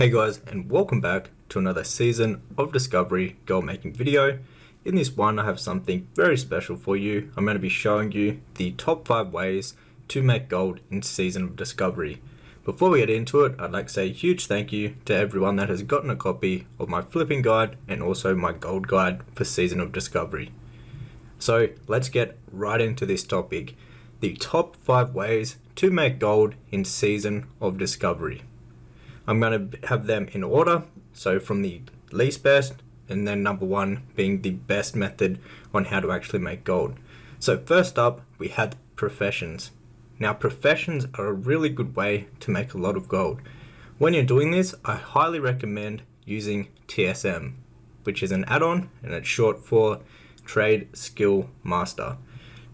Hey guys, and welcome back to another season of Discovery gold making video. In this one I have something very special for you. I'm going to be showing you the top 5 ways to make gold in Season of Discovery. Before we get into it, I'd like to say a huge thank you to everyone that has gotten a copy of my flipping guide and also my gold guide for Season of Discovery. So let's get right into this topic. The top 5 ways to make gold in Season of Discovery. I'm going to have them in order, so from the least best and then number 1 being the best method on how to actually make gold. So first up we have professions. Now professions are a really good way to make a lot of gold. When you're doing this, I highly recommend using TSM, which is an add-on and it's short for Trade Skill Master.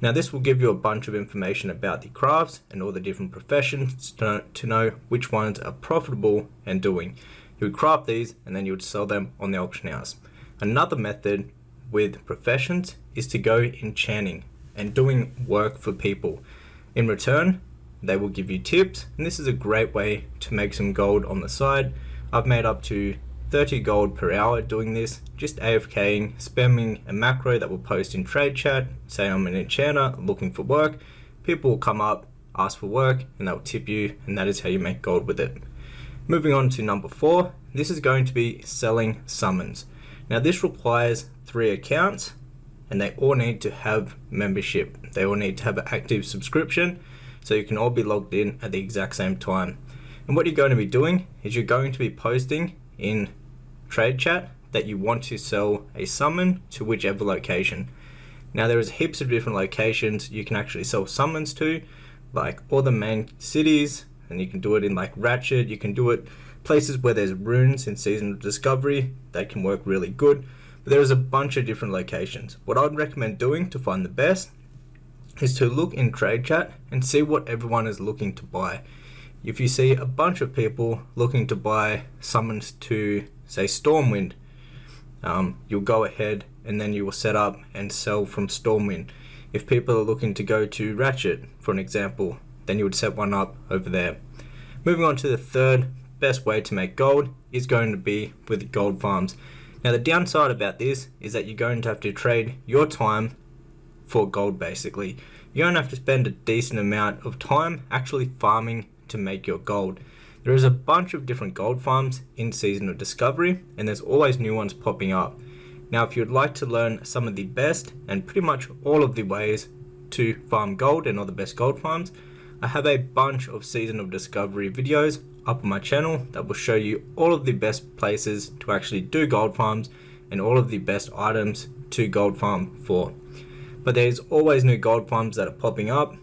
Now this will give you a bunch of information about the crafts and all the different professions to know which ones are profitable and doing. You would craft these and then you would sell them on the auction house. Another method with professions is to go enchanting and doing work for people. In return, they will give you tips, and this is a great way to make some gold on the side. I've made up to 30 gold per hour doing this, just AFKing, spamming a macro that will post in trade chat, say I'm an enchanter looking for work. People will come up, ask for work, and they'll tip you, and that is how you make gold with it. Moving on to number 4, this is going to be selling summons. Now this requires 3 accounts, and they all need to have membership. They all need to have an active subscription, so you can all be logged in at the exact same time. And what you're going to be doing is you're going to be posting in trade chat that you want to sell a summon to whichever location. Now there is heaps of different locations you can actually sell summons to, like all the main cities, and you can do it in like Ratchet, you can do it places where there's runes in Season of Discovery, they can work really good. But there's a bunch of different locations. What I'd recommend doing to find the best is to look in trade chat and see what everyone is looking to buy. If you see a bunch of people looking to buy summons to, say, Stormwind, you'll go ahead and then you will set up and sell from Stormwind. If people are looking to go to Ratchet, for an example, then you would set one up over there. Moving on to the third best way to make gold is going to be with gold farms. Now the downside about this is that you're going to have to trade your time for gold basically. You're going to have to spend a decent amount of time actually farming to make your gold. There is a bunch of different gold farms in Season of Discovery, and there's always new ones popping up. Now if you'd like to learn some of the best and pretty much all of the ways to farm gold and all the best gold farms, I have a bunch of Season of Discovery videos up on my channel that will show you all of the best places to actually do gold farms and all of the best items to gold farm for. But there's always new gold farms that are popping up,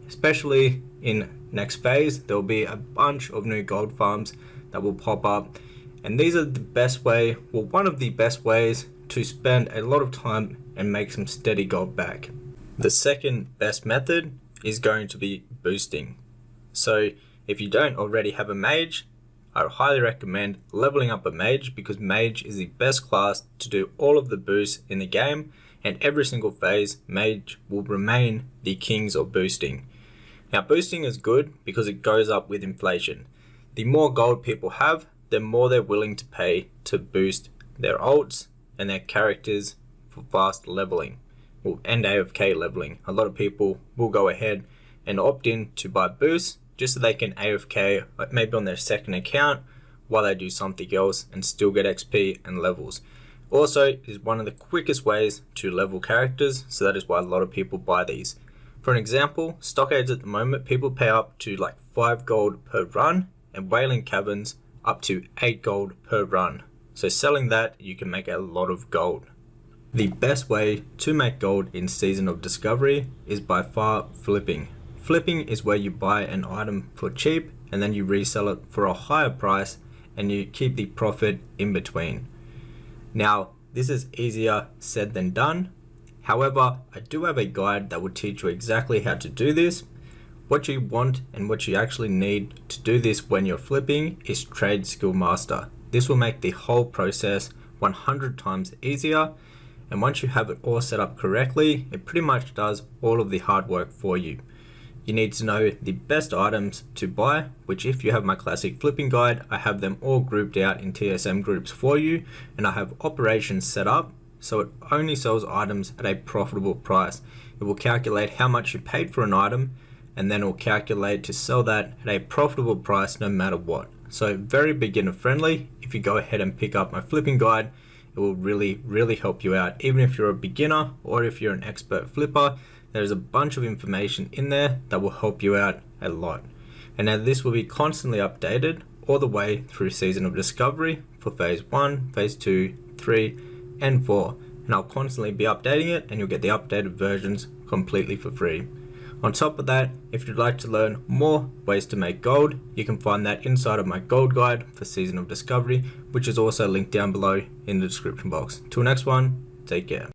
especially in next phase. There will be a bunch of new gold farms that will pop up, and these are the best way, well, one of the best ways to spend a lot of time and make some steady gold back. The second best method is going to be boosting. So if you don't already have a mage, I highly recommend leveling up a mage, because mage is the best class to do all of the boosts in the game, and every single phase mage will remain the kings of boosting. Now boosting is good because it goes up with inflation. The more gold people have, the more they're willing to pay to boost their ults and their characters for fast leveling, and AFK leveling. A lot of people will go ahead and opt in to buy boosts just so they can AFK maybe on their second account while they do something else and still get XP and levels. Also, it is one of the quickest ways to level characters, so that is why a lot of people buy these. For an example, stockades at the moment, people pay up to like 5 gold per run, and whaling caverns up to 8 gold per run. So selling that, you can make a lot of gold. The best way to make gold in Season of Discovery is by far flipping. Flipping is where you buy an item for cheap and then you resell it for a higher price, and you keep the profit in between. Now, this is easier said than done. However, I do have a guide that will teach you exactly how to do this. What you want and what you actually need to do this when you're flipping is Trade Skill Master. This will make the whole process 100 times easier, and once you have it all set up correctly, it pretty much does all of the hard work for you. You need to know the best items to buy, which if you have my classic flipping guide, I have them all grouped out in TSM groups for you, and I have operations set up so it only sells items at a profitable price. It will calculate how much you paid for an item, and then it will calculate to sell that at a profitable price no matter what. So very beginner friendly. If you go ahead and pick up my flipping guide, it will really help you out. Even if you're a beginner or if you're an expert flipper, there's a bunch of information in there that will help you out a lot. And now this will be constantly updated all the way through Season of Discovery for Phase 1, Phase 2, 3, and 4. And I'll constantly be updating it, and you'll get the updated versions completely for free. On top of that, if you'd like to learn more ways to make gold, you can find that inside of my gold guide for Season of Discovery, which is also linked down below in the description box. Till next one, take care.